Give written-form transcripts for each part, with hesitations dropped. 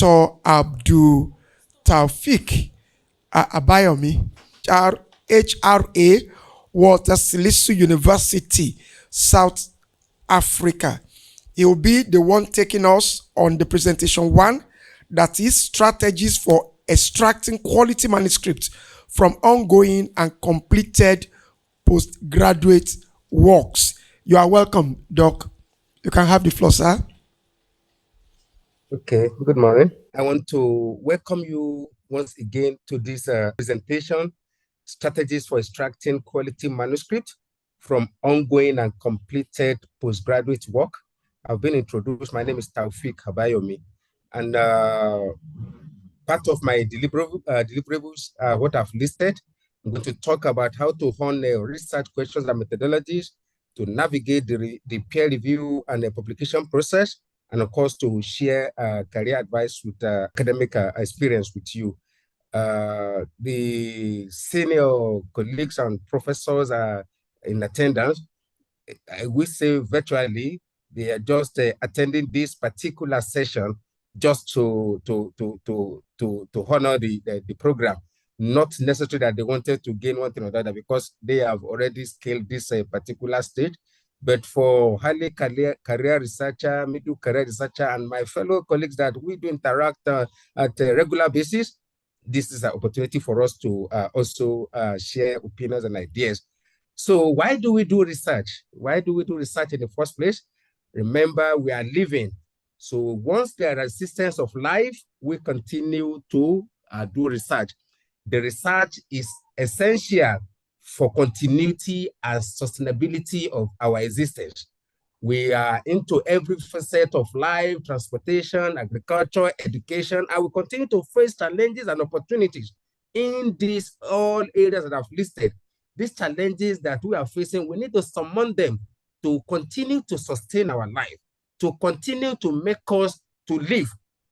Dr. Abdultaofeek Abayomi, HRA, Walter Silisu University, South Africa. He will be the one taking us on the presentation one, that is strategies for extracting quality manuscripts from ongoing and completed postgraduate works. You are welcome, Doc. You can have the floor, sir. Okay, good morning. I want to welcome you once again to this presentation, strategies for extracting quality manuscript from ongoing and completed postgraduate work. I've been introduced. My name is Taofeek Abayomi, and part of my deliverables, what I've listed, I'm going to talk about how to hone research questions and methodologies to navigate the peer review and the publication process, and of course to share career advice with academic experience with you. The senior colleagues and professors are in attendance. I will say virtually, they are just attending this particular session just to honor the program. Not necessarily that they wanted to gain one thing or the other, because they have already scaled this particular stage. But for highly career researcher, middle career researcher, and my fellow colleagues that we do interact at a regular basis, this is an opportunity for us to also share opinions and ideas. So why do we do research? Why do we do research in the first place? Remember, we are living. So once there is existence of life, we continue to do research. The research is essential for continuity and sustainability of our existence. We are into every facet of life, transportation, agriculture, education, and we continue to face challenges and opportunities in these all areas that I've listed. These challenges that we are facing, we need to summon them to continue to sustain our life, to continue to make us to live.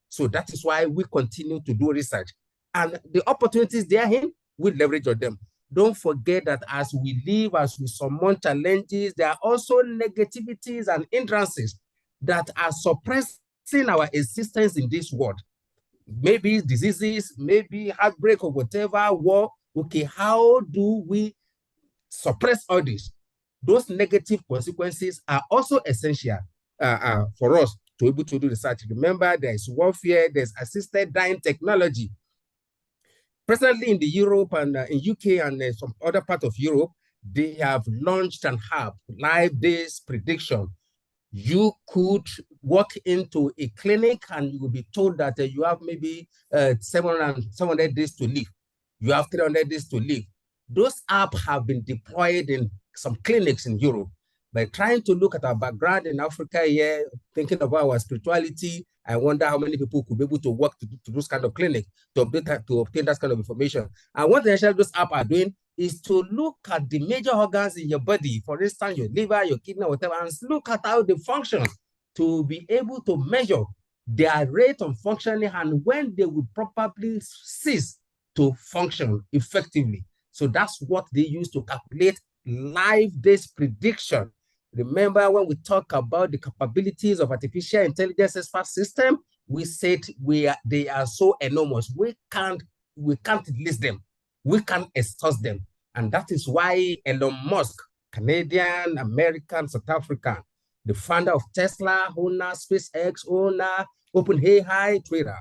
So that is why we continue to do research. And the opportunities therein, we leverage on them. Don't forget that as we live, as we summon challenges, there are also negativities and hindrances that are suppressing our existence in this world. Maybe diseases, maybe heartbreak or whatever, war. Okay, how do we suppress all this? Those negative consequences are also essential for us to be able to do research. Remember, there is warfare, there's assisted dying technology. Presently in the Europe and in UK and some other part of Europe, they have launched an app, live-based prediction. You could walk into a clinic and you will be told that you have maybe 700 days to live. You have 300 days to live. Those apps have been deployed in some clinics in Europe. By trying to look at our background in Africa here, thinking about our spirituality, I wonder how many people could be able to work to those kind of clinics to obtain that kind of information. And what the those apps are doing is to look at the major organs in your body, for instance, your liver, your kidney, whatever, and look at how they function to be able to measure their rate of functioning and when they will probably cease to function effectively. So that's what they use to calculate live-based prediction. Remember, when we talk about the capabilities of artificial intelligence expert system, we said they are so enormous. We can't list them. We can't exhaust them. And that is why Elon Musk, Canadian, American, South African, the founder of Tesla, owner, SpaceX, owner, OpenAI, Twitter,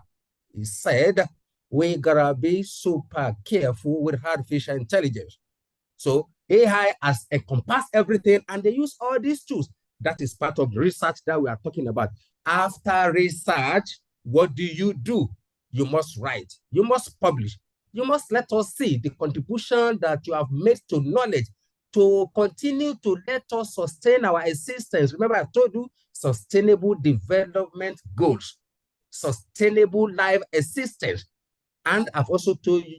he said, we gotta be super careful with artificial intelligence. So AI has encompassed everything, and they use all these tools. That is part of the research that we are talking about. After research, what do? You must write. You must publish. You must let us see the contribution that you have made to knowledge to continue to let us sustain our existence. Remember, I told you sustainable development goals, sustainable life existence. And I've also told you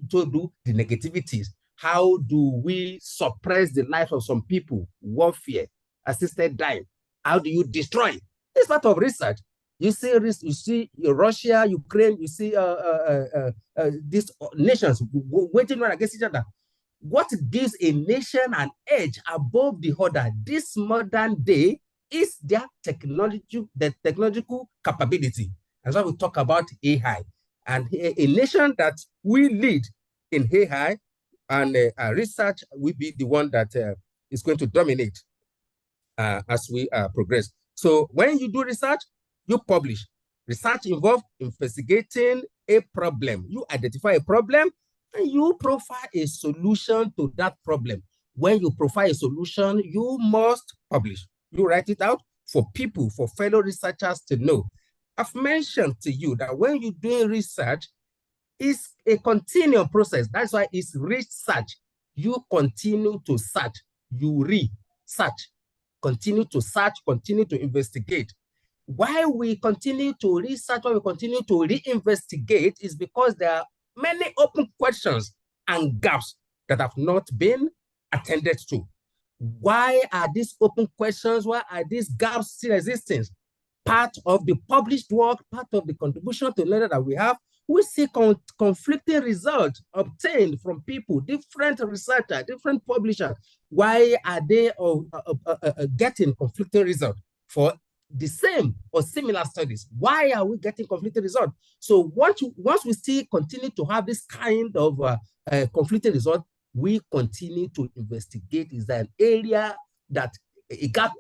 the negativities. How do we suppress the life of some people? Warfare, assisted dying. How do you destroy? It's part of research. You see Russia, Ukraine, you see these nations waging war against each other. What gives a nation an edge above the other this modern day is their technological capability. That's why we talk about AI. And a nation that we lead in AI and research will be the one that is going to dominate as we progress. So when you do research, you publish. Research involves investigating a problem. You identify a problem and you profile a solution to that problem. When you profile a solution, you must publish. You write it out for people, for fellow researchers to know. I've mentioned to you that when you're doing research, it's a continual process. That's why it's research. You continue to search, you research, continue to search, continue to investigate. Why we continue to research, why we continue to reinvestigate is because there are many open questions and gaps that have not been attended to. Why are these open questions, why are these gaps still existing? Part of the published work, part of the contribution to learning that we have, we see conflicting results obtained from people, different researchers, different publishers. Why are they getting conflicting results for the same or similar studies? Why are we getting conflicting results? So once we still continue to have this kind of conflicting results, we continue to investigate. Is there an area that a gap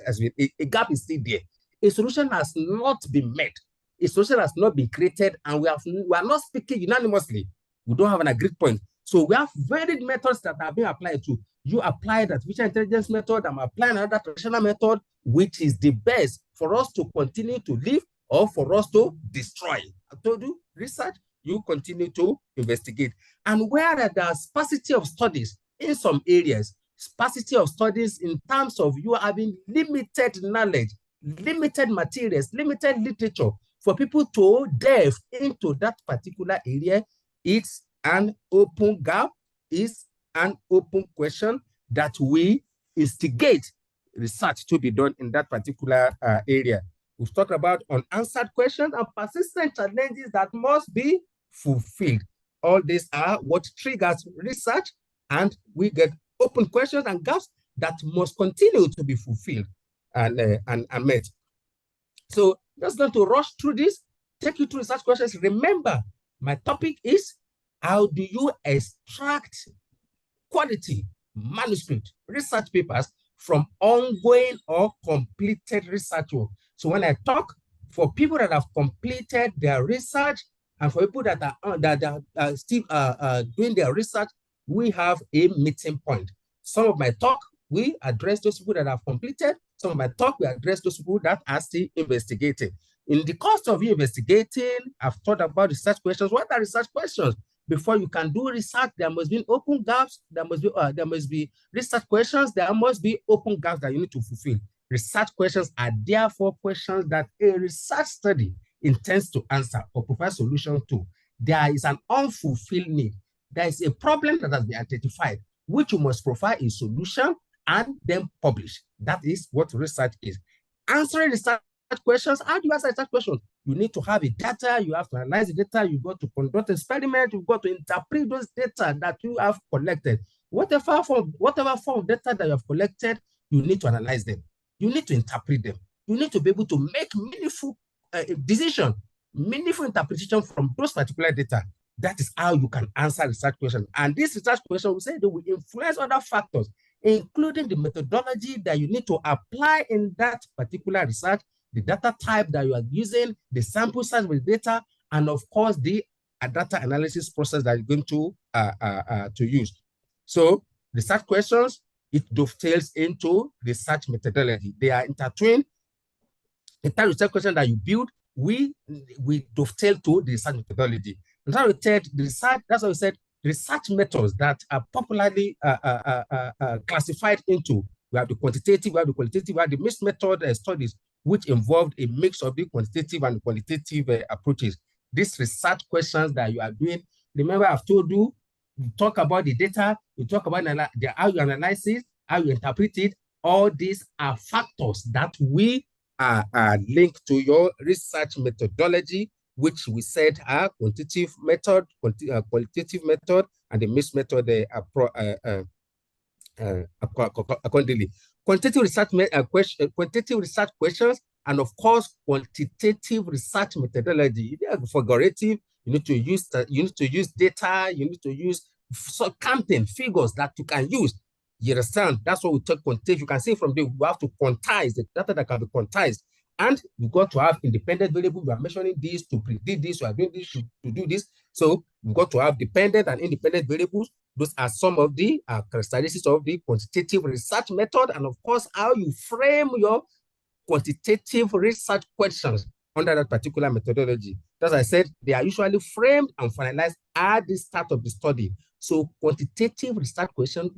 is still there? A solution has not been met. A solution has not been created, and we are not speaking unanimously. We don't have an agreed point. So we have varied methods that are being applied to. You apply the artificial intelligence method, I'm applying another traditional method, which is the best for us to continue to live or for us to destroy. I told you, research, you continue to investigate. And where there's sparsity of studies in some areas, sparsity of studies in terms of you having limited knowledge, limited materials, limited literature for people to delve into that particular area, it's an open gap, is an open question that we instigate research to be done in that particular area. We've talked about unanswered questions and persistent challenges that must be fulfilled. All these are what triggers research, and we get open questions and gaps that must continue to be fulfilled and met. So just going to rush through this, take you through research questions. Remember, my topic is how do you extract quality manuscript research papers from ongoing or completed research work. So when I talk for people that have completed their research and for people that are still doing their research, we have a meeting point. Some of my talk, we address those people that have completed. Some of my talk, we address those people that are still investigating. In the course of you investigating, I've thought about research questions. What are research questions? Before you can do research, there must be open gaps. There must be research questions. There must be open gaps that you need to fulfill. Research questions are therefore questions that a research study intends to answer or provide solution to. There is an unfulfilled need. There is a problem that has been identified, which you must provide a solution and then publish. That is what research is. Answering research questions, how do you answer research questions? You need to have a data, you have to analyze the data, you've got to conduct experiment, you've got to interpret those data that you have collected. Whatever form of data that you have collected, you need to analyze them. You need to interpret them. You need to be able to make meaningful decision, meaningful interpretation from those particular data. That is how you can answer research questions. And this research question, we say they will influence other factors, including the methodology that you need to apply in that particular research, the data type that you are using, the sample size with data, and of course, the data analysis process that you're going to use. So research questions, it dovetails into research methodology. They are intertwined. The type of research question that you build, we dovetail to the research methodology. And that's why we said research methods that are popularly classified into. We have the quantitative, we have the qualitative, we have the mixed method studies, which involved a mix of the quantitative and qualitative approaches. These research questions that you are doing, remember I've told you, you talk about the data, you talk about how you analyze it, how you interpret it. All these are factors that we are linked to your research methodology, which we said are quantitative method, qualitative method, and the mixed method accordingly. Quantitative research questions And of course, quantitative research methodology. For figurative, you need to use data, you need to use counting figures that you can use. You understand? That's what we talk quantitative. You can see from there, we have to quantize the data that can be quantized. And you got to have independent variables. You are measuring this to predict this, you are doing this to do this. So you got to have dependent and independent variables. Those are some of the characteristics of the quantitative research method. And of course, how you frame your quantitative research questions under that particular methodology. As I said, they are usually framed and finalized at the start of the study. So quantitative research questions,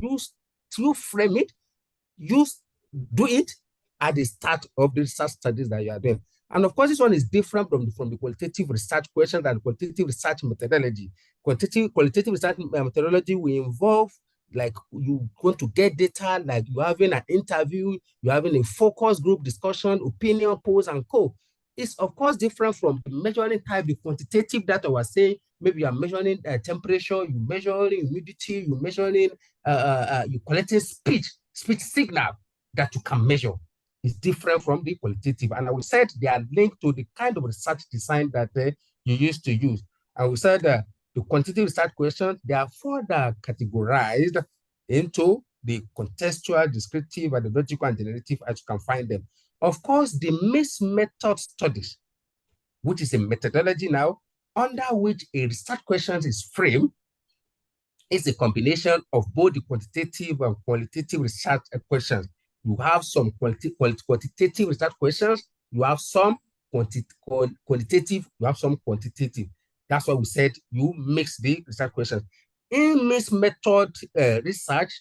you frame it, you do it at the start of the research studies that you are doing. And of course, this one is different from the qualitative research questions and qualitative research methodology. Qualitative research methodology will involve, like, you want to get data, like you're having an interview, you're having a focus group discussion, opinion polls, and co. It's of course different from the measuring type, the quantitative data was saying. Maybe you are measuring temperature, you're measuring humidity, you're measuring, you're collecting speech signal that you can measure. Is different from the qualitative. And we said they are linked to the kind of research design that you used to use. And we said that the quantitative research questions, they are further categorized into the contextual, descriptive, analogical, and generative as you can find them. Of course, the mixed method studies, which is a methodology now, under which a research question is framed, is a combination of both the quantitative and qualitative research questions. You have some quantitative research questions, you have some qualitative, you have some quantitative. That's why we said you mix the research questions. In mixed method research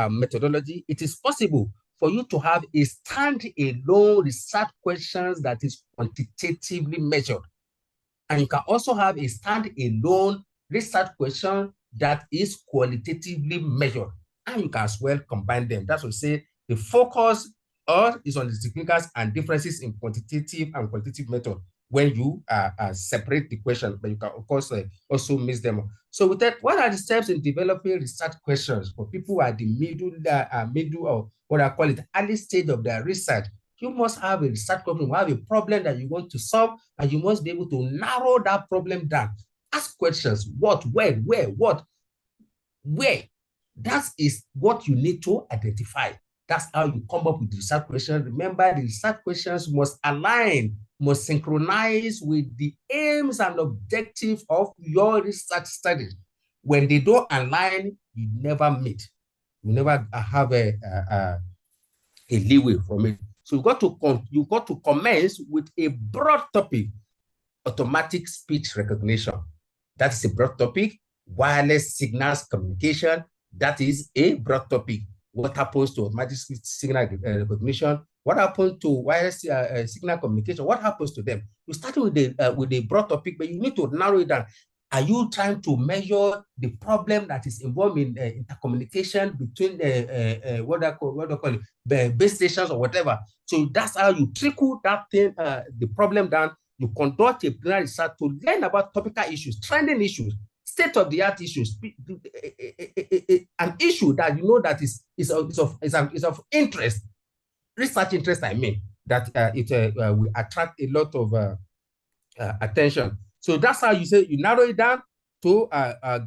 methodology, it is possible for you to have a stand-alone research questions that is quantitatively measured. And you can also have a stand-alone research question that is qualitatively measured. And you can as well combine them. That's what we say the focus is on the significance and differences in quantitative and qualitative method when you separate the question, but you can, of course, also mix them. So with that, what are the steps in developing research questions for people who are the middle or what I call it, early stage of their research? You must have a research problem, you have a problem that you want to solve, and you must be able to narrow that problem down. Ask questions: what, when, where, what, where. That is what you need to identify. That's how you come up with the research questions. Remember, the research questions must align, must synchronize with the aims and objectives of your research studies. When they don't align, you never meet. You never have a leeway from it. So you got to commence with a broad topic: automatic speech recognition. That's a broad topic. Wireless signals communication. That is a broad topic. What happens to automatic signal recognition? What happens to wireless signal communication? What happens to them? You start with a broad topic, but you need to narrow it down. Are you trying to measure the problem that is involved in intercommunication between what do I call it, base stations or whatever? So that's how you trickle that thing, the problem down. You conduct a plenary research to learn about topical issues, trending issues, state-of-the-art issues, an issue that you know that is of interest, research interest. I mean that it will attract a lot of attention. So that's how you say you narrow it down to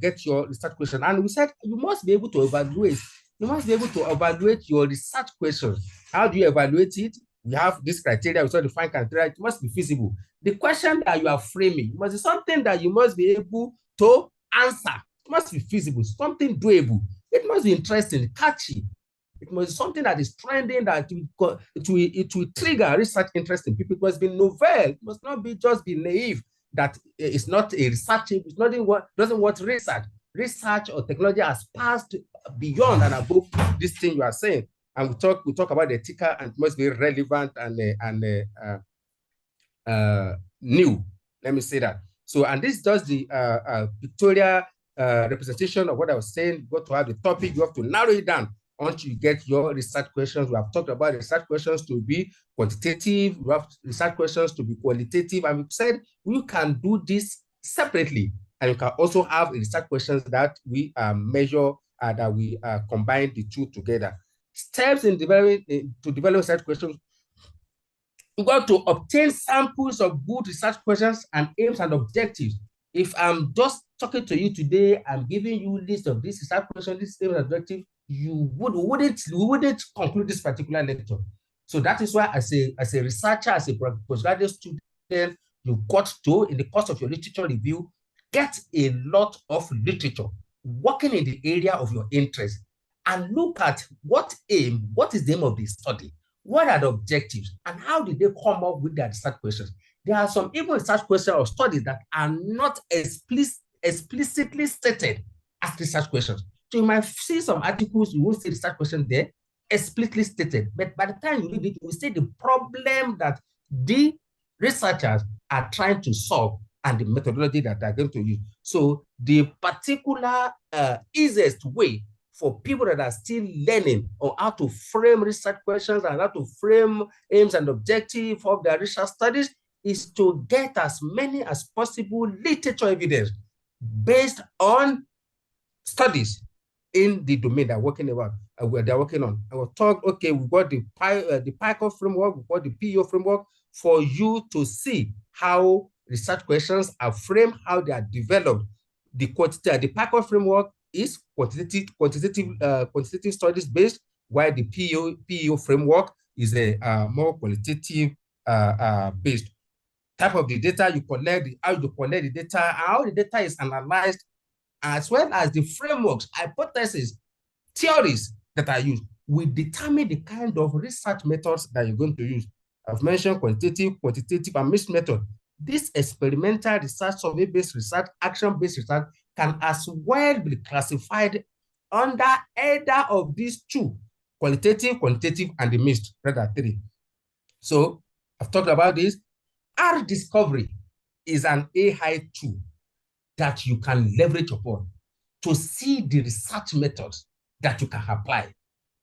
get your research question. And we said you must be able to evaluate. You must be able to evaluate your research questions. How do you evaluate it? We have this criteria. We saw the fine criteria. It must be feasible. The question that you are framing must be something that you must be able to answer. It must be feasible, something doable. It must be interesting, catchy. It must be something that is trending, that it will trigger research interest in people. It must be novel. It must not be just be naive. That it's not a research. It's not what doesn't want research. Research or technology has passed beyond and above this thing you are saying. And we talk about the ethical, and it must be relevant and new. Let me say that. So, and this does the pictorial representation of what I was saying. You got to have the topic. You have to narrow it down until you get your research questions. We have talked about research questions to be quantitative. We have research questions to be qualitative. And we said we can do this separately. And you can also have research questions that we measure, that we combine the two together. Steps in developing to develop research questions. You got to obtain samples of good research questions and aims and objectives. If I'm just talking to you today, I'm giving you a list of these research questions, this aims and objectives, you wouldn't conclude this particular lecture. So that is why as a researcher, as a postgraduate student, you got to, in the course of your literature review, get a lot of literature working in the area of your interest and look at what is the aim of the study, what are the objectives, and how did they come up with their research questions. There are some even research questions or studies that are not explicitly stated as research questions. So you might see some articles, you will see research questions there explicitly stated, but by the time you read it, you will see the problem that the researchers are trying to solve and the methodology that they're going to use. So the particular easiest way for people that are still learning on how to frame research questions and how to frame aims and objectives of their research studies is to get as many as possible literature evidence based on studies in the domain they're working about, they're working on. I will talk, okay, we've got the PICO framework, we've got the PEO framework for you to see how research questions are framed, how they are developed. The PICO framework is quantitative studies based, while the PEO framework is a more qualitative based. Type of the data you collect, how you collect the data, how the data is analyzed, as well as the frameworks, hypotheses, theories that are used will determine the kind of research methods that you're going to use. I've mentioned quantitative, quantitative, and mixed method. This experimental research, survey-based research, action-based research can as well be classified under either of these two, qualitative, quantitative, and the mixed, rather three. So I've talked about this. R discovery is an AI tool that you can leverage upon to see the research methods that you can apply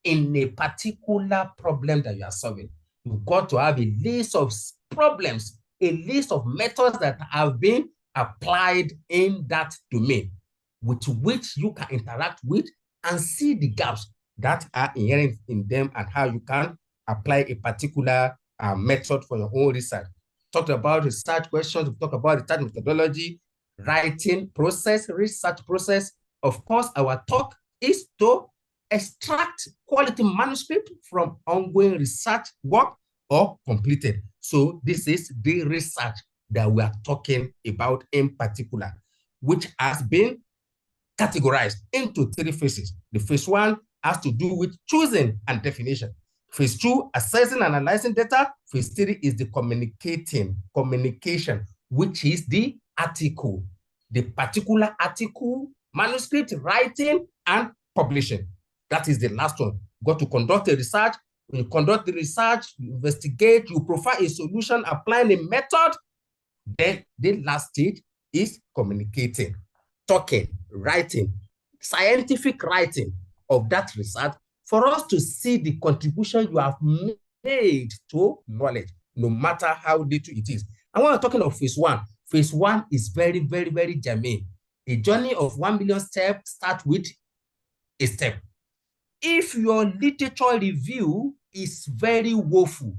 in a particular problem that you are solving. You've got to have a list of problems, a list of methods that have been applied in that domain, with which you can interact with and see the gaps that are inherent in them and how you can apply a particular method for your own research. Talked about research questions, we talked about research methodology, writing process, research process. Of course, our talk is to extract quality manuscript from ongoing research work or completed. So this is the research that we are talking about in particular, which has been categorized into three phases. The phase one has to do with choosing and definition. Phase two, assessing and analyzing data. Phase three is the communication, which is the article, the particular article, manuscript, writing, and publishing. That is the last one. You got to conduct a research. When you conduct the research, you investigate, you provide a solution, applying a method. Then the last stage is communicating, talking, writing, scientific writing of that research for us to see the contribution you have made to knowledge, no matter how little it is. And when we're talking of phase one is very, very, very germane. A journey of 1 million steps starts with a step. If your literature review is very woeful,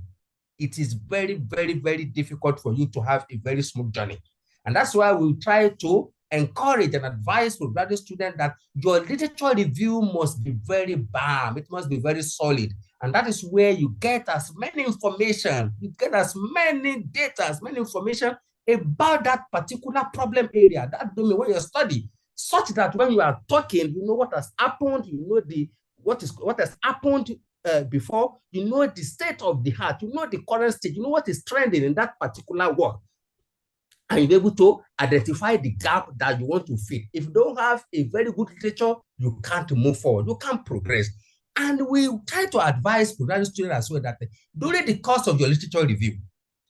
it is very, very, very difficult for you to have a very smooth journey. And that's why we try to encourage and advise for graduate students that your literature review must be very bam, it must be very solid. And that is where you get as many information, you get as many data, as many information about that particular problem area, that domain where you study, such that when you are talking, you know what has happened, you know what has happened before, you know the state of the art, you know the current state, you know what is trending in that particular work. And you'll be able to identify the gap that you want to fill. If you don't have a very good literature, you can't move forward, you can't progress. And we try to advise graduate students as well that during the course of your literature review,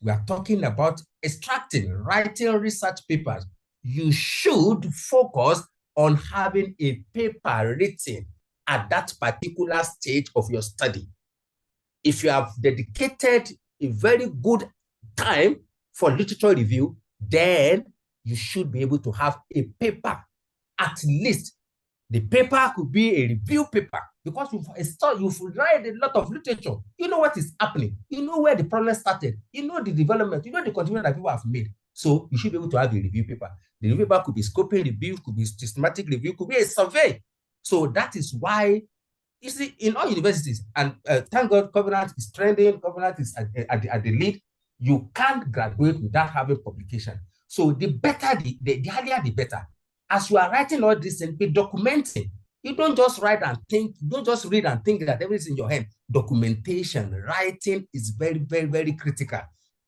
we are talking about extracting, writing research papers. You should focus on having a paper written at that particular stage of your study. If you have dedicated a very good time for literature review, then you should be able to have a paper. At least the paper could be a review paper because you've read a lot of literature. You know what is happening. You know where the problem started. You know the development. You know the contribution that people have made. So you should be able to have a review paper. The review paper could be scoping review, could be systematic review, could be a survey. So that is why, you see, in all universities, and thank God, Covenant is trending, Covenant is at the lead. You can't graduate without having publication. So the better, the earlier, the better. As you are writing all this and be documenting, you don't just write and think, you don't just read and think that everything's in your head. Documentation, writing is very, very, very critical.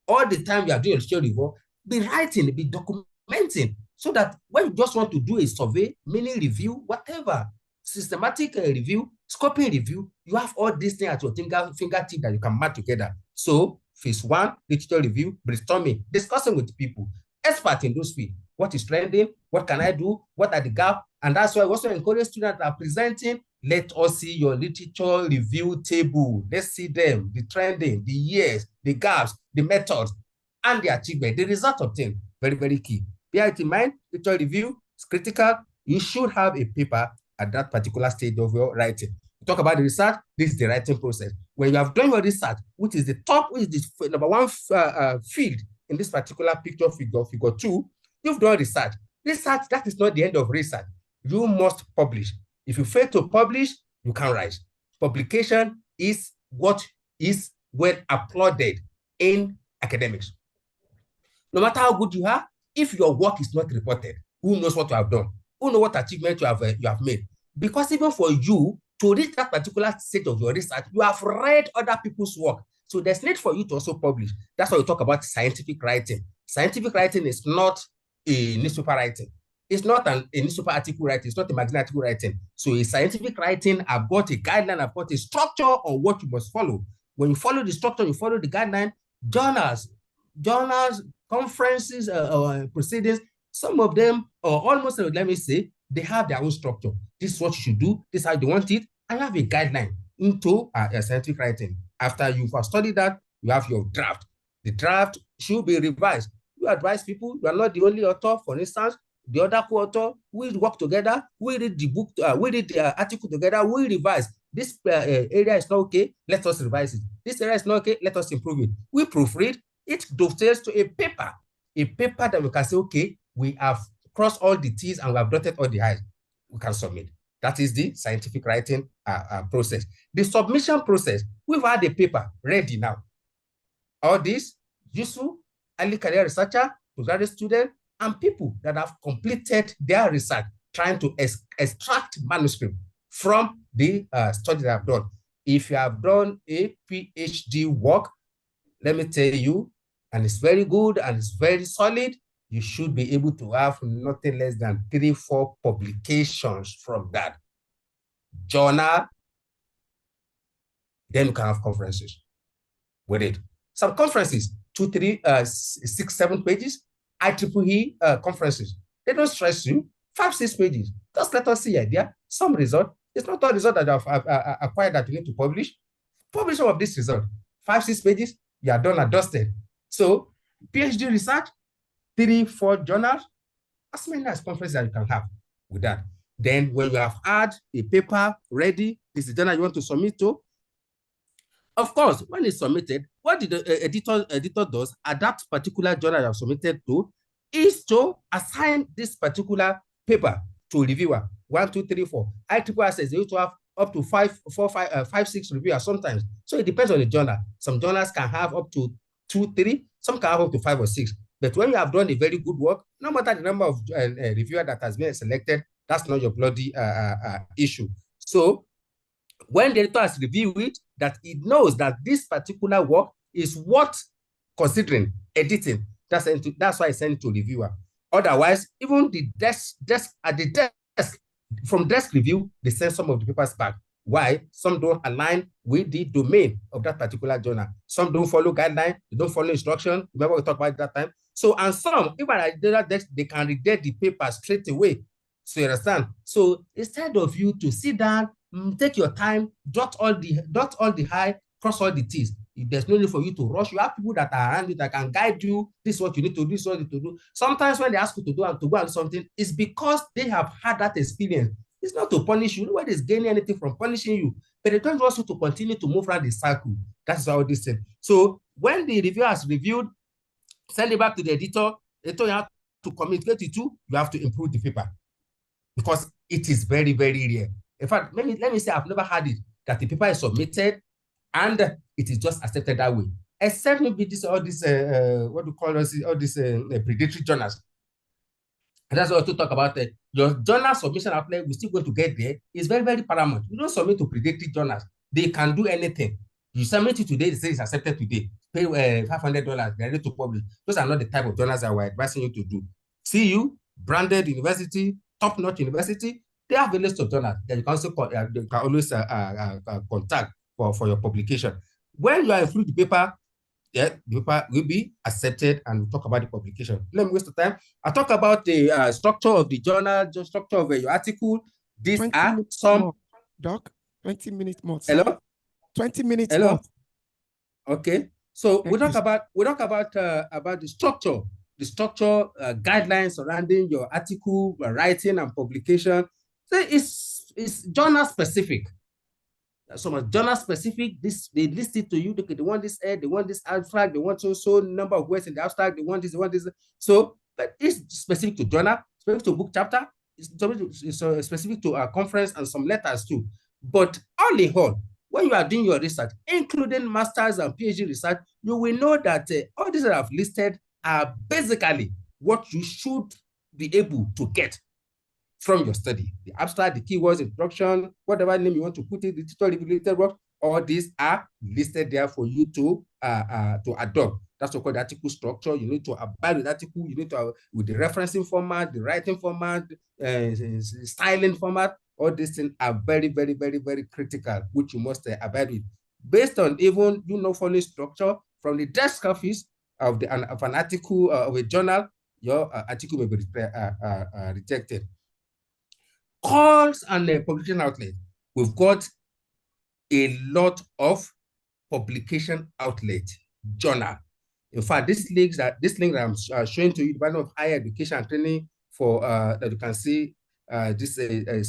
All the time you are doing your review, be writing, be documenting, so that when you just want to do a survey, mini review, whatever, systematic review, scoping review, you have all these things at your fingertip that you can match together. So phase one, literature review, brainstorming, discussing with people, expert in those fields. What is trending? What can I do? What are the gaps? And that's why I also encourage students that are presenting, let us see your literature review table. Let's see them, the trending, the years, the gaps, the methods, and the achievement, the result obtained. Very, very key. Bear it in mind, literature review is critical. You should have a paper at that particular stage of your writing. We talk about the research, this is the writing process. When you have done your research, which is the top, which is the number one field in this particular picture, figure 2, you've done research. Research, that is not the end of research. You must publish. If you fail to publish, you can't write. Publication is what is well applauded in academics. No matter how good you are, if your work is not reported, who knows what you have done? Who knows what achievement you have made? Because even for you to reach that particular stage of your research, you have read other people's work. So there's need for you to also publish. That's why we talk about scientific writing. Scientific writing is not a newspaper writing. It's not a newspaper article writing. It's not a magazine article writing. So a scientific writing, I've got a guideline, I've got a structure on what you must follow. When you follow the structure, you follow the guideline, journals, conferences, proceedings, some of them, or almost, let me say, they have their own structure. This is what you should do. This is how they want it. And you have a guideline into scientific writing. After you've studied that, you have your draft. The draft should be revised. You advise people, you are not the only author. For instance, the other co-author, we work together, we read the book, we read the article together, we revise. This area is not okay, let us revise it. This area is not okay, let us improve it. We proofread, it dovetails to a paper that we can say, okay, we have crossed all the T's and we have dotted all the I's. We can submit. That is the scientific writing process. The submission process, we've had a paper ready now. All this useful, early career researcher, postgraduate student, and people that have completed their research trying to extract manuscript from the study that I've done. If you have done a PhD work, let me tell you, and it's very good and it's very solid, you should be able to have nothing less than 3-4 publications from that journal. Then you can have conferences with it. Some conferences, 2, 3, 6, 7 pages. IEEE conferences, they don't stress you. 5, 6 pages. Just let us see idea, some result. It's not all result that you have acquired that you need to publish. Publish some of this result. 5, 6 pages, you are done and dusted. So PhD research, 3, 4 journals, as many as conferences that you can have with that. Then when you have had a paper ready, this is the journal you want to submit to. Of course, when it's submitted, what the editor does at that particular journal you have submitted to is to assign this particular paper to a reviewer. 1, 2, 3, 4. IEEE says they used to have up to 5, 6 reviewers sometimes. So it depends on the journal. Some journals can have up to 2, 3. Some can have up to 5 or 6. But when you have done a very good work, no matter the number of reviewer that has been selected, that's not your bloody issue. So when the editor has reviewed it, that it knows that this particular work is worth considering editing, that's why I send it to reviewer. Otherwise, even the desk from desk review, they send some of the papers back. Why? Some don't align with the domain of that particular journal. Some don't follow guidelines, they don't follow instruction. Remember we talked about it that time. So, and some, even at that desk, they can redact the paper straight away. So you understand? So instead of you to sit down, take your time, dot all the I, cross all the T's. There's no need for you to rush. You have people that are around you that can guide you. This is what you need to do, this is what you need to do. Sometimes when they ask you to do and to go and do something, it's because they have had that experience. It's not to punish you. Nobody is gaining anything from punishing you, but they don't want you to continue to move around the circle. That's how this thing. So when the reviewer has reviewed, send it back to the editor. Editor, you have to communicate it to. You have to improve the paper because it is very, very rare. In fact, let me say I've never had it that the paper is submitted and it is just accepted that way. Except maybe all this what do you call us, all these predatory journals. And that's what to talk about. Your journal submission outlet, we're still going to get there. It's very, very paramount. You don't submit to predatory journals. They can do anything. You submit it today, they say it's accepted today. Pay $500, they're ready to publish. Those are not the type of journals that we're advising you to do. CU, branded university, top-notch university, they have a list of journals that you can also you can always contact for your publication. When you are through the paper, the paper will be accepted and we'll talk about the publication. Let me waste the time. I'll talk about the structure of the journal, the structure of your article. These are some... more, Doc, 20 minutes more. Hello? 20 minutes Hello? more. Okay. So we talk about the structure guidelines surrounding your article, writing and publication. So it's journal specific. So much journal specific. This they list it to you. They want this head, they want this abstract, they want so number of words in the abstract, they want this. So, but it's specific to journal, specific to book chapter, it's specific to a conference and some letters too. But all in all, when you are doing your research, including master's and PhD research, you will know that all these that I've listed are basically what you should be able to get from your study. The abstract, the keywords, introduction, whatever name you want to put it, the title-related work, all these are listed there for you to adopt. That's what called article structure. You need to abide with the article. You need to with the referencing format, the writing format, styling format. All these things are very, very, very, very critical, which you must abide with. Based on even following structure from the desk office of an article of a journal, your article may be rejected. Calls and publication outlet. We've got a lot of publication outlet journal. In fact, this link that I'm showing to you, the Department of Higher Education and Training for that you can see this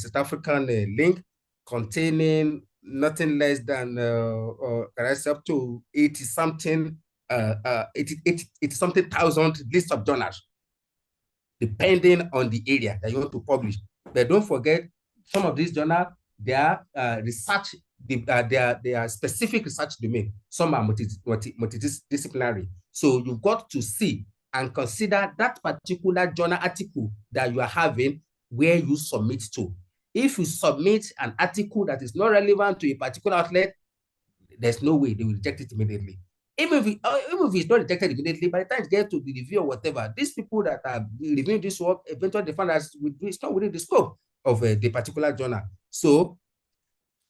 South African link containing nothing less than up to 80 something thousand list of journals, depending on the area that you want to publish. But don't forget, some of these journals, they are research, they are specific research domain. Some are multidisciplinary. So you've got to see and consider that particular journal article that you are having where you submit to. If you submit an article that is not relevant to a particular outlet, there's no way they will reject it immediately. Even if it's not rejected immediately, by the time it gets to the review or whatever, these people that are reviewing this work, eventually they find that it's not within the scope of the particular journal. So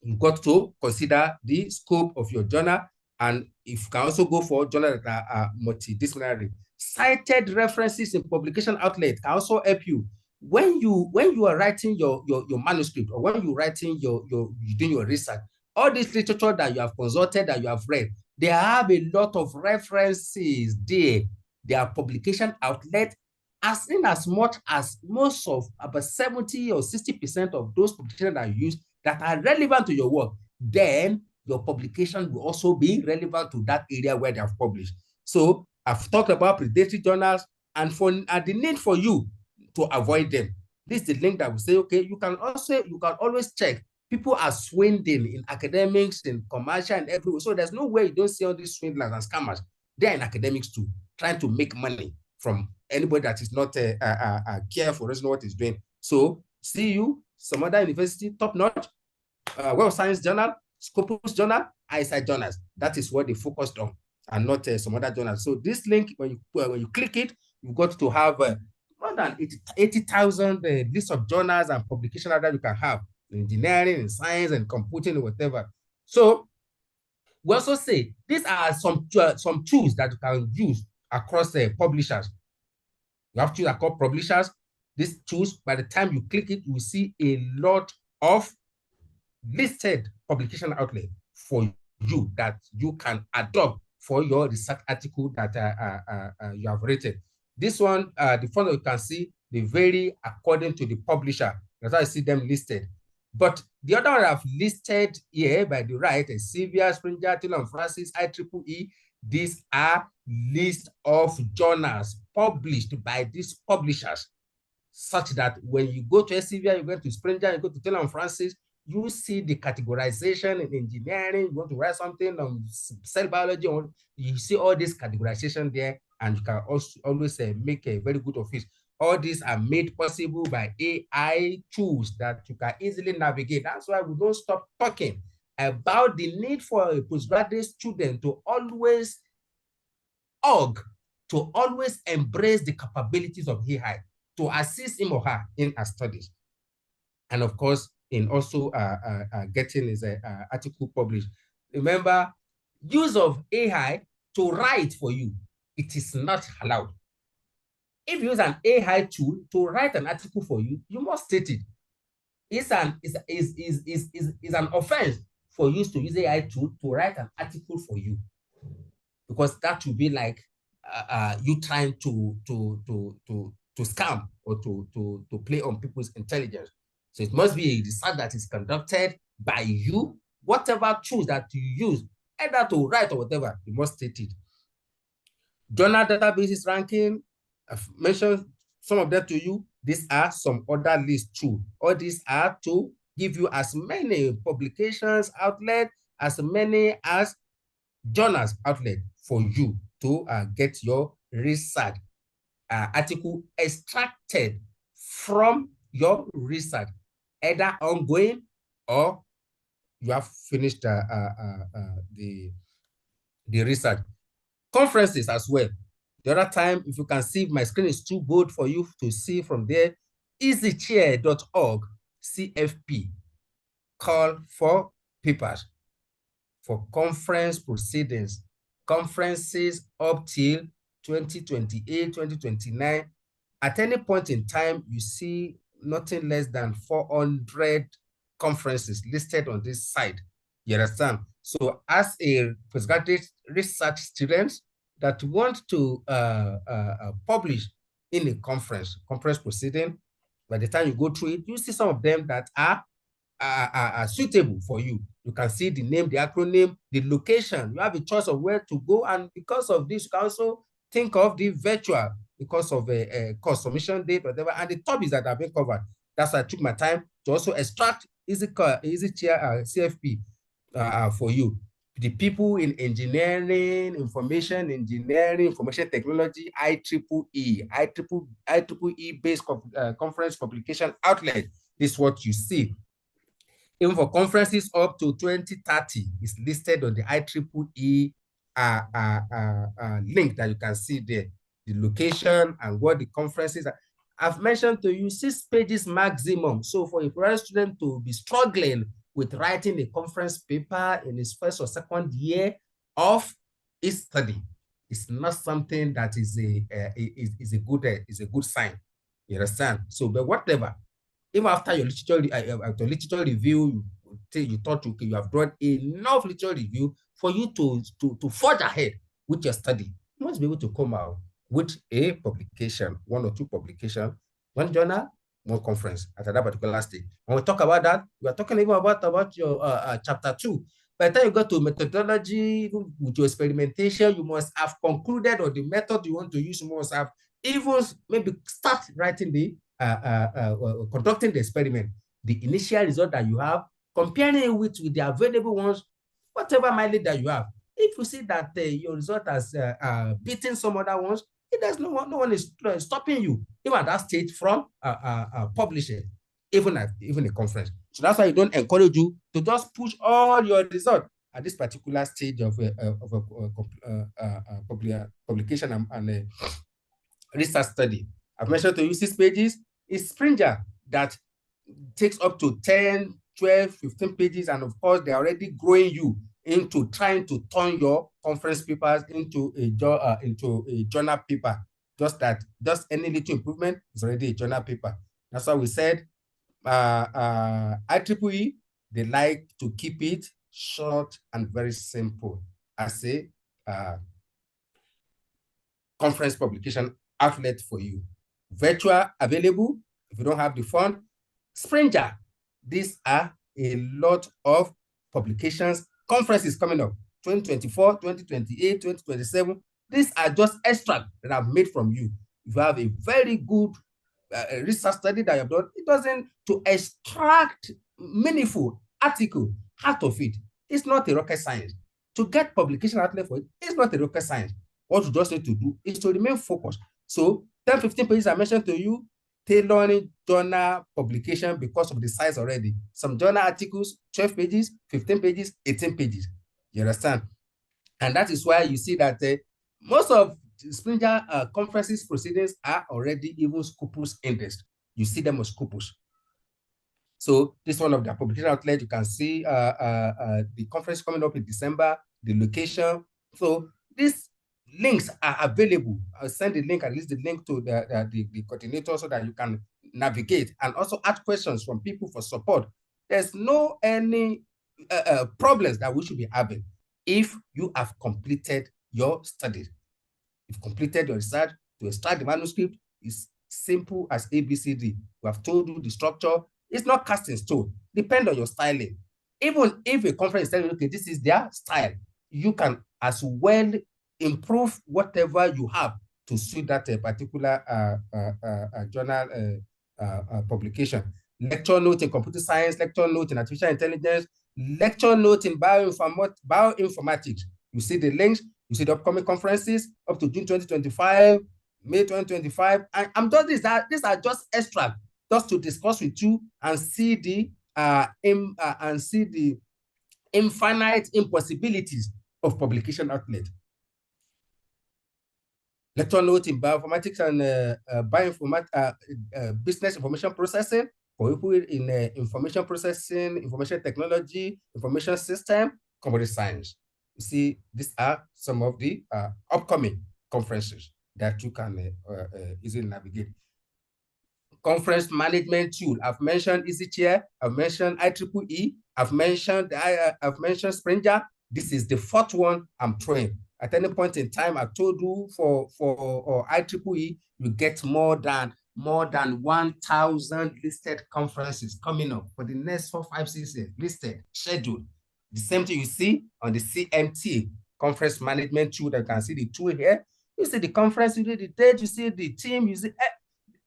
you've got to consider the scope of your journal, and if you can also go for journals that are multidisciplinary. Cited references in publication outlet can also help you. When you are writing your manuscript, or when you're writing you're doing your research, all this literature that you have consulted, that you have read, they have a lot of references there. Their publication outlet, as in as much as most of about 70 or 60% of those publications that you use that are relevant to your work, then your publication will also be relevant to that area where they have published. So I've talked about predatory journals and the need for you to avoid them. This is the link that will say, okay, you can always check. People are swindling in academics, in commercial, and everywhere. So there's no way you don't see all these swindlers and scammers. They're in academics too, trying to make money from anybody that is not careful, doesn't know what he's doing. So CU, some other university, top-notch, Web of Science Journal, Scopus Journal, ISI journals. That is what they focused on, and not some other journals. So this link, when you click it, you've got to have more than 80,000 lists of journals and publications that you can have in engineering, in science, and computing, and whatever. So we also say these are some tools that you can use across publishers. You have tools across publishers. These tools, by the time you click it, you will see a lot of listed publication outlet for you that you can adopt for your research article that you have written. This one, the first one you can see, they vary according to the publisher. That's how I see them listed. But the other one I've listed here by the right is Sylvia, Springer, Taylor and Francis, IEEE. These are list of journals published by these publishers, such that when you go to Sylvia, you go to Springer, you go to Taylor and Francis, you see the categorization in engineering. You want to write something on cell biology, or you see all this categorization there, and you can also always make a very good of it. All these are made possible by AI tools that you can easily navigate. That's why we don't stop talking about the need for a postgraduate student to always embrace the capabilities of AI to assist him or her in her studies. And of course, in also getting his article published. Remember, use of AI to write for you, it is not allowed. If you use an AI tool to write an article for you, you must state it. It's an offense for you to use AI tool to write an article for you, because that will be like you trying to scam or to play on people's intelligence. So it must be a research that is conducted by you. Whatever tools that you use, either to write or whatever, you must state it. Journal databases ranking, I've mentioned some of them to you. These are some other lists too. All these are to give you as many publications outlet, as many as journals outlet for you to get your research article extracted from your research, either ongoing or you have finished the research. Conferences as well. The other time, if you can see, my screen is too bold for you to see from there. easychair.org CFP call for papers for conference proceedings, conferences up till 2028, 2029. At any point in time, you see nothing less than 400 conferences listed on this site. You understand? So as a postgraduate research student that want to publish in a conference proceeding, by the time you go through it, you see some of them that are suitable for you. You can see the name, the acronym, the location. You have a choice of where to go, and because of this, you can also think of the virtual, because of a course submission date, whatever, and the topics that have been covered. That's why I took my time to also extract EasyChair CFP for you. The people in engineering, information engineering, information technology, IEEE based conference publication outlet. This is what you see. Even for conferences up to 2030, is listed on the IEEE link that you can see there, the location and what the conferences are. I've mentioned to you 6 pages maximum. So for a foreign student to be struggling with writing a conference paper in his first or second year of his study, it's not something that is a good sign. You understand? So, but whatever, even after your literature review, you thought you have brought enough literature review for you to forge ahead with your study. You must be able to come out with a publication, 1 or 2 publications, 1 journal, 1 conference at that particular stage. When we talk about that, we are talking even about your chapter 2. By the time you go to methodology, with your experimentation, you must have concluded on the method you want to use. You must have even maybe start writing the conducting the experiment, the initial result that you have, comparing it with the available ones, whatever mileage that you have. If you see that your result has beaten some other ones, no one is stopping you, even at that stage, from publishing, even a conference. So that's why you don't encourage you to just push all your results at this particular stage of publication and research study. I've mentioned to you 6 pages. It's Springer that takes up to 10, 12, 15 pages. And of course, they're already growing you into trying to turn your conference papers into a journal paper. Just any little improvement is already a journal paper. That's why we said IEEE, they like to keep it short and very simple as a conference publication outlet for you. Virtual available if you don't have the fund. Springer, These are a lot of publications, conferences coming up, 2024, 2028, 2027. These are just extracts that I've made from you. If you have a very good research study that you have done, it doesn't, to extract meaningful article out of it, it's not a rocket science. To get publication outlet for it, it's not a rocket science. What you just need to do is to remain focused. So 10, 15 pages I mentioned to you, tailoring journal publication because of the size already. Some journal articles, 12 pages, 15 pages, 18 pages. You understand? And that is why you see that most of Springer conferences proceedings are already even Scopus indexed. You see them as Scopus. So this is one of the publication outlets. You can see the conference coming up in December, the location. So these links are available. I'll send the link, at least the link to the coordinator so that you can navigate and also ask questions from people for support. There's no any problems that we should be having if you have completed your studies. You've completed your research. To extract the manuscript is simple as ABCD. We have told you the structure. It's not cast in stone. Depend on your styling. Even if a conference is telling you, okay, this is their style, you can as well improve whatever you have to suit that particular journal publication. Lecture note in computer science, lecture note in artificial intelligence, lecture note in bioinformatics. You see the links, you see the upcoming conferences up to June 2025, May 2025. And I'm just these are just extracts just to discuss with you and see the infinite impossibilities of publication outlet. Lecture note in bioinformatics and business information processing for people in information processing, information technology, information system, computer science. You see, these are some of the upcoming conferences that you can easily navigate. Conference management tool. I've mentioned EasyChair. I've mentioned IEEE. I've mentioned Springer. This is the fourth one I'm throwing. At any point in time, I told you for IEEE, you get more than 1,000 listed conferences coming up for the next 4, 5, 6 years, listed, scheduled. The same thing you see on the CMT, conference management tool. That you can see the tool here. You see the conference, you see the date, you see the team, you see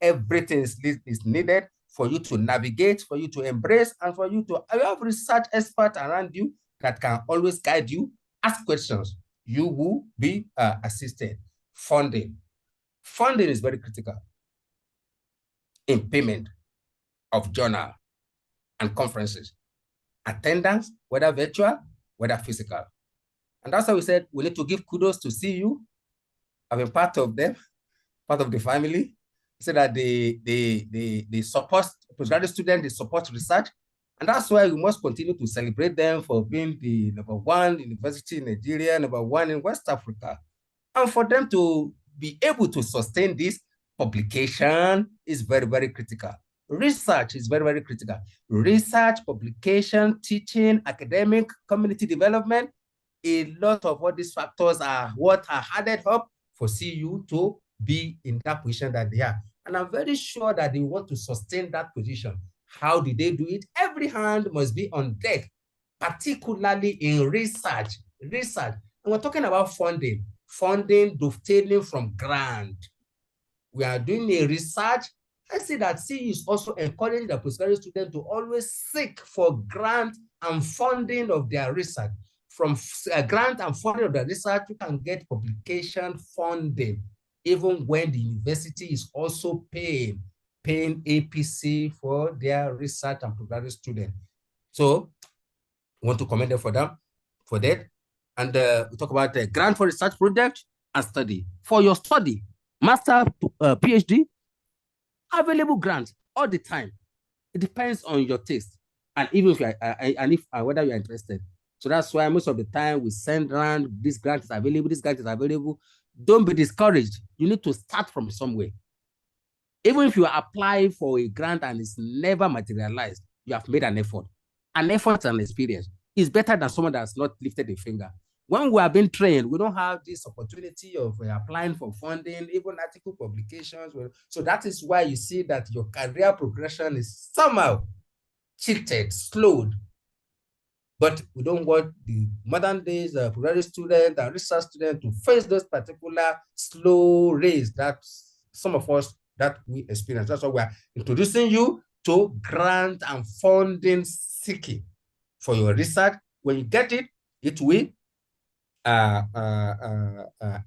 everything is needed for you to navigate, for you to embrace, and for you to have research experts around you that can always guide you. Ask questions. You will be assisted. Funding. Funding is very critical in payment of journal and conferences. Attendance, whether virtual, whether physical. And that's why we said we need to give kudos to CU. I've been part of them, part of the family, so that they support postgraduate students, they support research. And that's why we must continue to celebrate them for being the #1 university in Nigeria, #1 in West Africa. And for them to be able to sustain this publication is very, very critical. Research is very, very critical. Research, publication, teaching, academic, community development, a lot of all these factors are what are added up for CU to be in that position that they are. And I'm very sure that they want to sustain that position. How do they do it? Every hand must be on deck, particularly in research. And we're talking about funding dovetailing from grant. We are doing a research. I see that CU is also encouraging the postgraduate students to always seek for grant and funding of their research. From grant and funding of the research, you can get publication funding, even when the university is also paying APC for their research and postgraduate students. So I want to commend them for that. And we talk about the grant for research project and study. For your study, master, PhD, available grants all the time. It depends on your taste. And even if whether you're interested. So that's why most of the time we send around, this grant is available, this grant is available. Don't be discouraged. You need to start from somewhere. Even if you apply for a grant and it's never materialized, you have made an effort. An effort and experience is better than someone that's not lifted a finger. When we are being trained, we don't have this opportunity of applying for funding, even article publications. So that is why you see that your career progression is somehow cheated, slowed. But we don't want the modern days graduate student and research student to face those particular slow race that some of us that we experience. That's why we are introducing you to grant and funding seeking for your research. When you get it, it will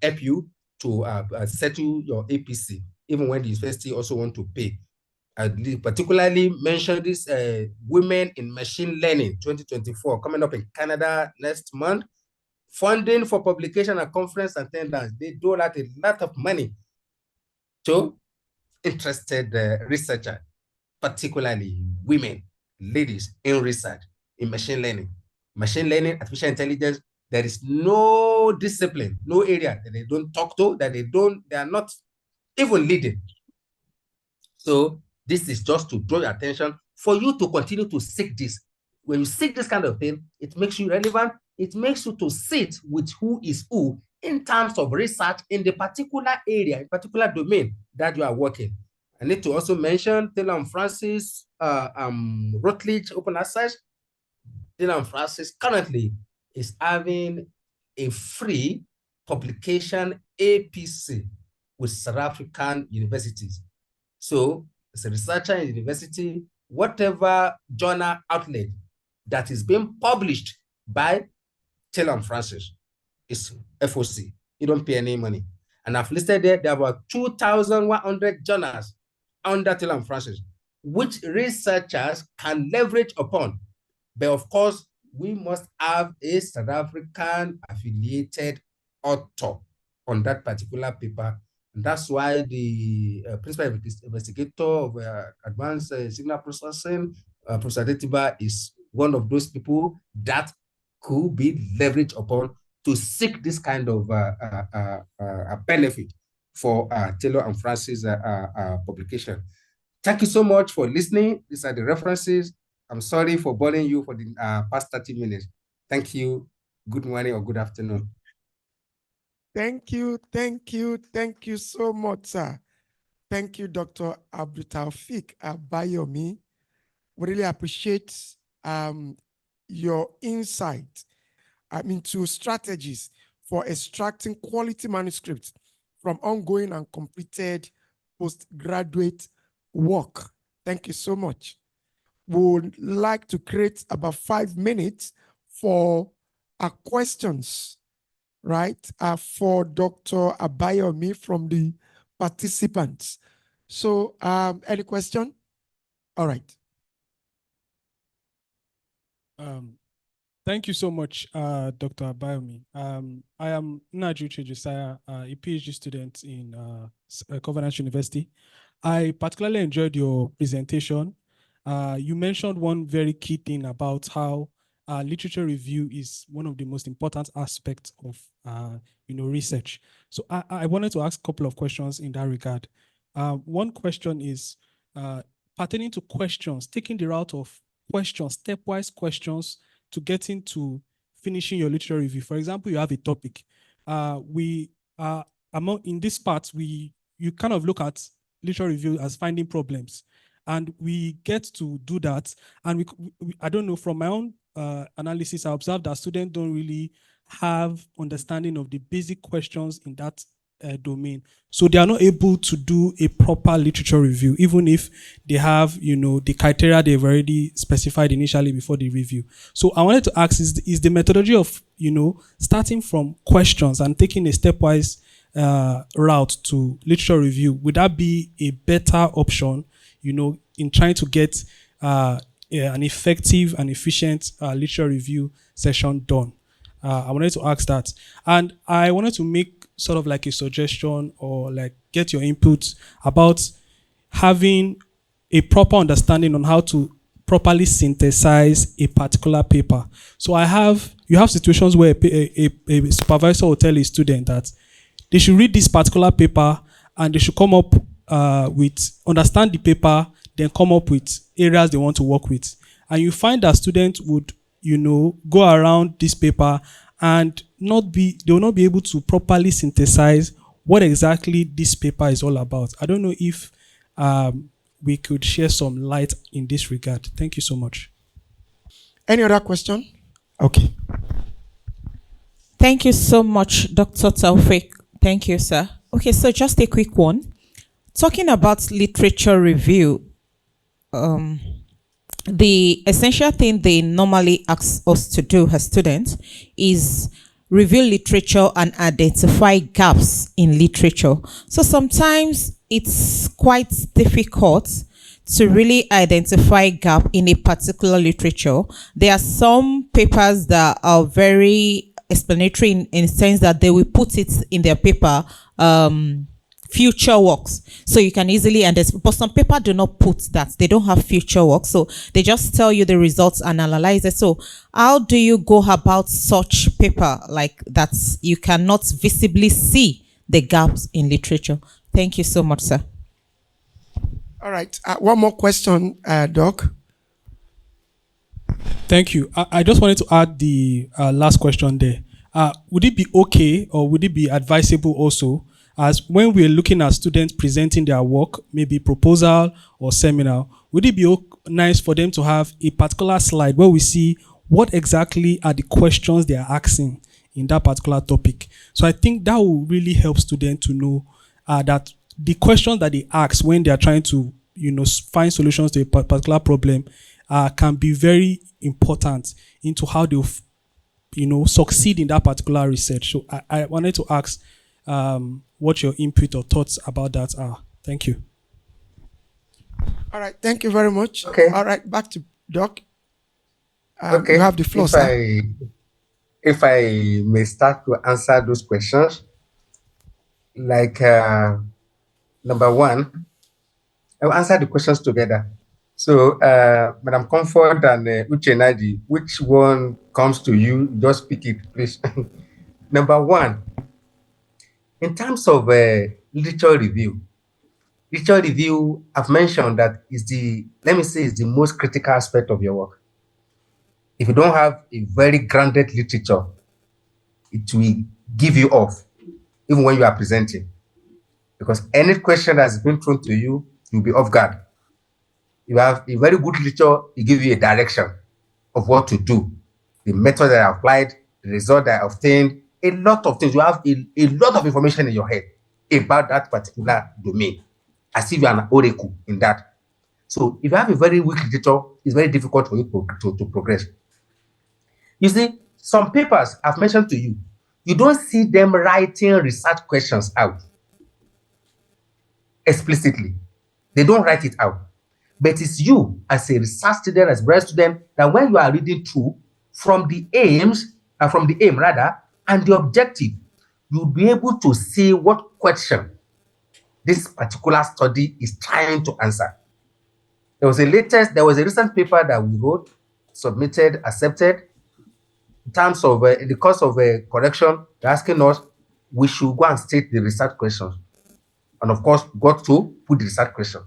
help you to settle your APC, even when the university also want to pay. I particularly mentioned this Women in Machine Learning 2024 coming up in Canada next month. Funding for publication and conference attendance. They do a lot of money to interested researchers, particularly women, ladies in research, in machine learning, artificial intelligence. There is no discipline, no area that they don't talk to, that they are not even leading. So this is just to draw your attention for you to continue to seek this. When you seek this kind of thing, it makes you relevant. It makes you to sit with who is who in terms of research in the particular area, in particular domain that you are working. I need to also mention Taylor and Francis Routledge Open Access. Taylor and Francis currently is having a free publication APC with South African universities. So as a researcher in university, whatever journal outlet that is being published by Taylor and Francis is FOC. You don't pay any money. And I've listed there are about 2,100 journals under Taylor and Francis, which researchers can leverage upon. But of course, we must have a South African affiliated author on that particular paper. And that's why the principal investigator of advanced signal processing, Professor Detiba, is one of those people that could be leveraged upon to seek this kind of benefit for Taylor and Francis publication. Thank you so much for listening. These are the references. I'm sorry for bothering you for the past 30 minutes. Thank you. Good morning or good afternoon. Thank you so much, sir. Thank you, Dr. Abdultaofeek Abayomi. We really appreciate your insight into strategies for extracting quality manuscripts from ongoing and completed postgraduate work. Thank you so much. We would like to create about 5 minutes for questions, right, for Dr. Abayomi from the participants. So any question? All right. Thank you so much, Dr. Abayomi. I am Naju Josiah, a PhD student in Covenant University. I particularly enjoyed your presentation. You mentioned one very key thing about how literature review is one of the most important aspects of research. So I wanted to ask a couple of questions in that regard. One question is pertaining to questions, taking the route of questions, stepwise questions to getting to finishing your literature review. For example, you have a topic. In this part, you kind of look at literature review as finding problems, and we get to do that. And I don't know, from my own analysis, I observed that students don't really have understanding of the basic questions in that domain. So they are not able to do a proper literature review, even if they have, the criteria they've already specified initially before the review. So I wanted to ask, is the methodology of, starting from questions and taking a stepwise route to literature review, would that be a better option, in trying to get an effective and efficient literature review session done? I wanted to ask that. And I wanted to make sort of like a suggestion or like get your input about having a proper understanding on how to properly synthesize a particular paper. So you have situations where a supervisor will tell a student that they should read this particular paper and they should come up understand the paper, then come up with areas they want to work with. And you find that students would, go around this paper and they will not be able to properly synthesize what exactly this paper is all about. I don't know if we could share some light in this regard. Thank you so much. Any other question? Okay. Thank you so much, Dr. Taufeek. Thank you, sir. Okay, so just a quick one. Talking about literature review, the essential thing they normally ask us to do as students is review literature and identify gaps in literature. So sometimes it's quite difficult to really identify gap in a particular literature. There are some papers that are very explanatory in the sense that they will put it in their paper, future works, so you can easily understand. But some paper do not put that. They don't have future works, so they just tell you the results and analyze it. So how do you go about such paper like that? You cannot visibly see the gaps in literature. Thank you so much, sir. All right. One more question, Doc. Thank you. I just wanted to add the last question there. Would it be okay, or would it be advisable also, as when we're looking at students presenting their work, maybe proposal or seminar, would it be nice for them to have a particular slide where we see what exactly are the questions they are asking in that particular topic? So I think that will really help students to know that the questions that they ask when they are trying to, find solutions to a particular problem can be very important into how they'll, succeed in that particular research. So I wanted to ask what your input or thoughts about that are. Thank you. All right. Thank you very much. Okay. All right. Back to Doc. Okay. You have the floor, sir. If I may start to answer those questions, like number one, I'll answer the questions together. So, Madam Comfort and Uche Nadi, which one comes to you? Just pick it, please. Number one, in terms of literature review, I've mentioned that is the most critical aspect of your work. If you don't have a very grounded literature, it will give you off, even when you are presenting. Because any question that's been thrown to you, you'll be off guard. You have a very good literature, it gives you a direction of what to do, the method that I applied, the result that I obtained, a lot of things. You have a lot of information in your head about that particular domain, as if you are an oracle in that. So if you have a very weak literature, it's very difficult for you to progress. You see, some papers I've mentioned to you, you don't see them writing research questions out explicitly. They don't write it out. But it's you as a research student, as a grad student, that when you are reading through from the aim and the objective, you'll be able to see what question this particular study is trying to answer. There was a recent paper that we wrote, submitted, accepted. In terms of in the course of correction, they're asking us we should go and state the research questions, and of course, got to put the research question.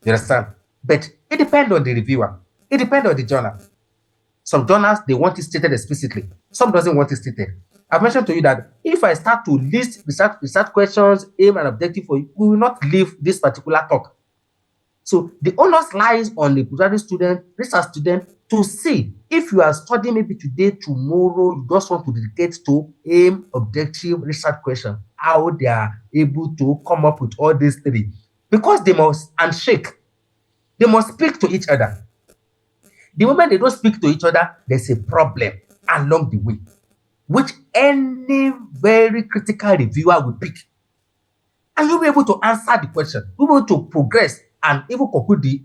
You understand? But it depends on the reviewer. It depends on the journal. Some journals, they want it stated explicitly. Some doesn't want it stated. I've mentioned to you that if I start to list research questions, aim and objective for you, we will not leave this particular talk. So the onus lies on the graduate student, research student, to see if you are studying maybe today, tomorrow, you just want to dedicate to aim, objective, research question, how they are able to come up with all these three. Because they must handshake. They must speak to each other. The moment they don't speak to each other, there's a problem along the way, which any very critical reviewer will pick. And you'll be able to answer the question. You'll be able to progress and even conclude the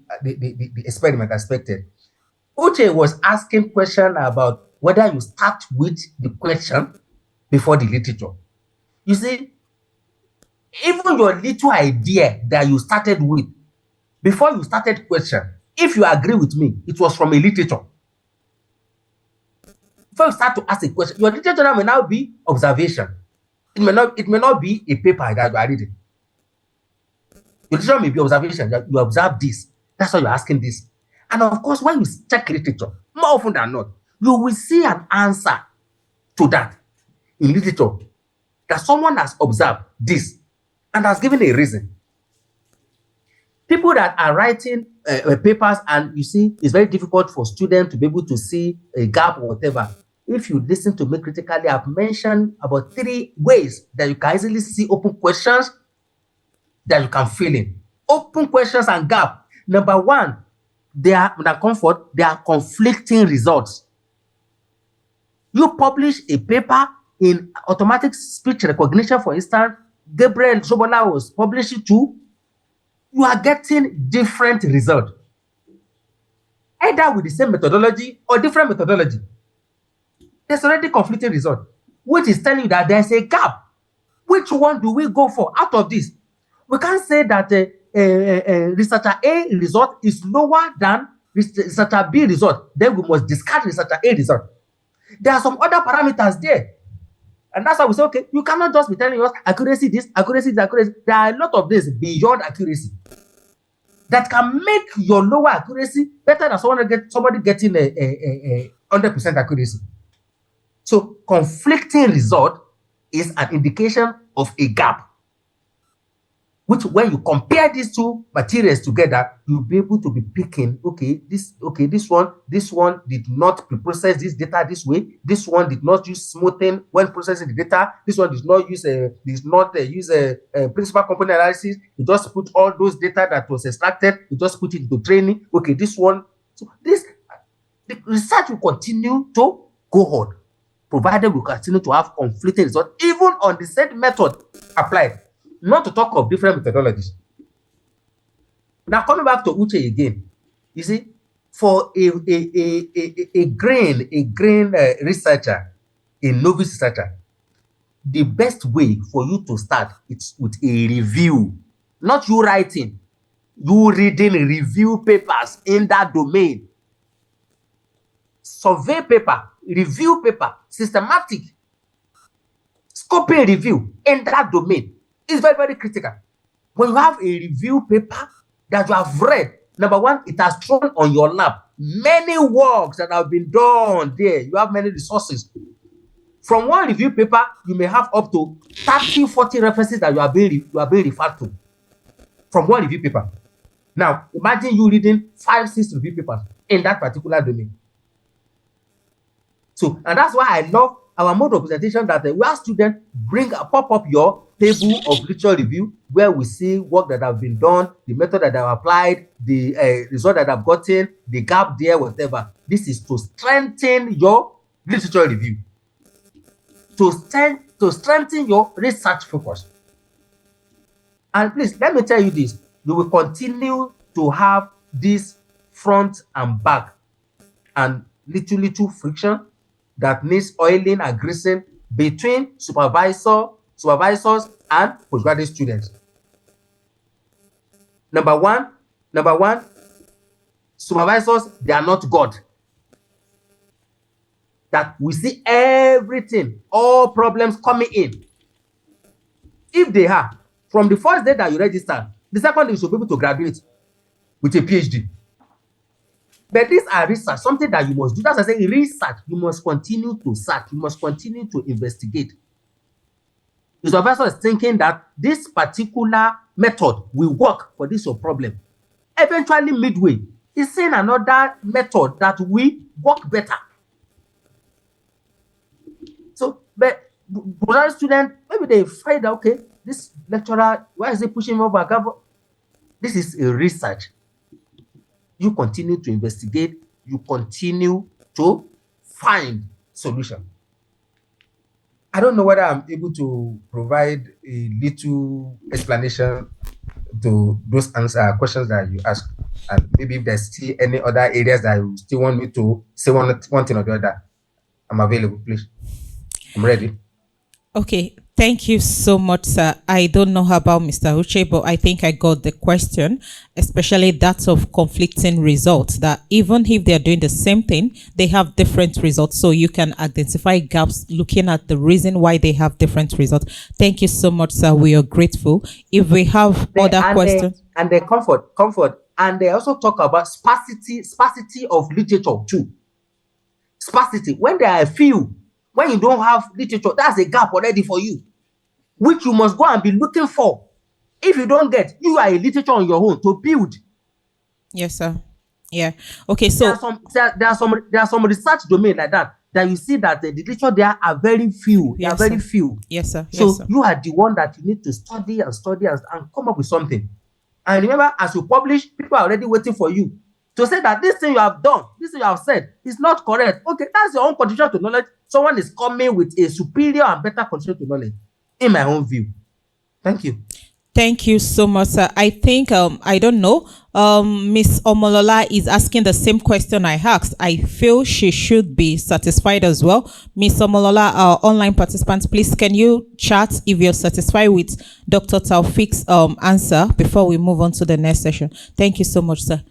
experiment expected. Uche was asking question about whether you start with the question before the literature. You see, even your little idea that you started with, before you started question, if you agree with me, it was from a literature. Before you start to ask a question, your literature may now be observation. It may not be a paper that you are reading. Your literature may be observation, that you observe this. That's why you're asking this. And of course, when you check literature, more often than not, you will see an answer to that in literature, that someone has observed this and has given a reason. People that are writing papers, and you see, it's very difficult for students to be able to see a gap or whatever. If you listen to me critically, I've mentioned about 3 ways that you can easily see open questions that you can fill in. Open questions and gap. Number 1, they are conflicting results. You publish a paper in automatic speech recognition, for instance, Gabriel Shobola was published too. You are getting different results, either with the same methodology or different methodology. There's already conflicting result, which is telling you that there's a gap. Which one do we go for out of this? We can't say that researcher A result is lower than researcher B result. Then we must discard researcher A result. There are some other parameters there. And that's why we say, okay, you cannot just be telling us accuracy this, accuracy this, accuracy. There are a lot of this beyond accuracy that can make your lower accuracy better than somebody getting a 100% accuracy. So conflicting result is an indication of a gap, which when you compare these 2 materials together, you'll be able to be picking, this one did not pre-process this data this way. This one did not use smoothing when processing the data. This one did not use a principal component analysis. You just put all those data that was extracted, you just put it into training. Okay, this one. So the research will continue to go on, provided we continue to have conflicting results, even on the same method applied. Not to talk of different methodologies. Now, coming back to Uche again, you see, for a grain researcher, a novice researcher, the best way for you to start is with a review. Not you writing, you reading review papers in that domain. Survey paper, review paper, systematic, scoping review in that domain. It's very, very critical. When you have a review paper that you have read, number 1, it has thrown on your lap many works that have been done there. You have many resources. From one review paper, you may have up to 30, 40 references that you are being referred to from one review paper. Now, imagine you reading 5, 6 review papers in that particular domain. So, and that's why I love our mode of presentation, that we ask students pop up your table of literature review, where we see work that have been done, the method that have applied, the result that have gotten, the gap there, whatever. This is to strengthen your literature review, to strengthen your research focus. And please, let me tell you this, you will continue to have this front and back and little friction that needs oiling and greasing between supervisors and postgraduate students. Number one, supervisors, they are not God. That we see everything, all problems coming in. If they are, from the first day that you register, the second day you should be able to graduate with a PhD. But these are research, something that you must do. That's why I say research. You must continue to search. You must continue to investigate. The supervisor is thinking that this particular method will work for this your problem. Eventually, midway, he's seeing another method that will work better. So, but postgraduate students, maybe they find that, okay, this lecturer, why is he pushing me over? This is a research. You continue to investigate, you continue to find solution. I don't know whether I'm able to provide a little explanation to those questions that you asked, and maybe if there's still any other areas that you still want me to say one thing or the other, I'm available, please. I'm ready. Okay, thank you so much, sir. I don't know about Mr. Uche, but I think I got the question, especially that of conflicting results, that even if they're doing the same thing, they have different results. So you can identify gaps looking at the reason why they have different results. Thank you so much, sir. We are grateful. If we have other questions. And the comfort. And they also talk about sparsity of literature too. Sparsity. When there are a few, when you don't have literature, that's a gap already for you, which you must go and be looking for. If you don't get, you are a literature on your own to build. Yes, sir. Yeah. Okay. There So are some research domain like that you see that the literature there are very few. They are Yes, very sir. few. yes, sir. So Yes, sir. you are the one that you need to study and come up with something. And remember, as you publish, people are already waiting for you to say that this thing you have done, this thing you have said is not correct. Okay, that's your own contribution to knowledge. Someone is coming with a superior and better contribution to knowledge, in my own view. Thank you. Thank you so much, sir. I think I don't know. Miss Omolola is asking the same question I asked. I feel she should be satisfied as well. Miss Omolola, our online participants, please can you chat if you're satisfied with Dr. Taofeek's answer before we move on to the next session. Thank you so much, sir.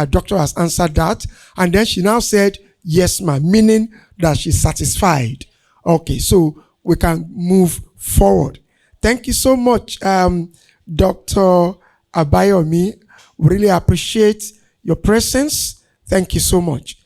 Doctor has answered that, and then she now said yes, ma'am, meaning that she's satisfied. Okay, so we can move forward. Thank you so much, Dr. Abayomi. We really appreciate your presence. Thank you so much.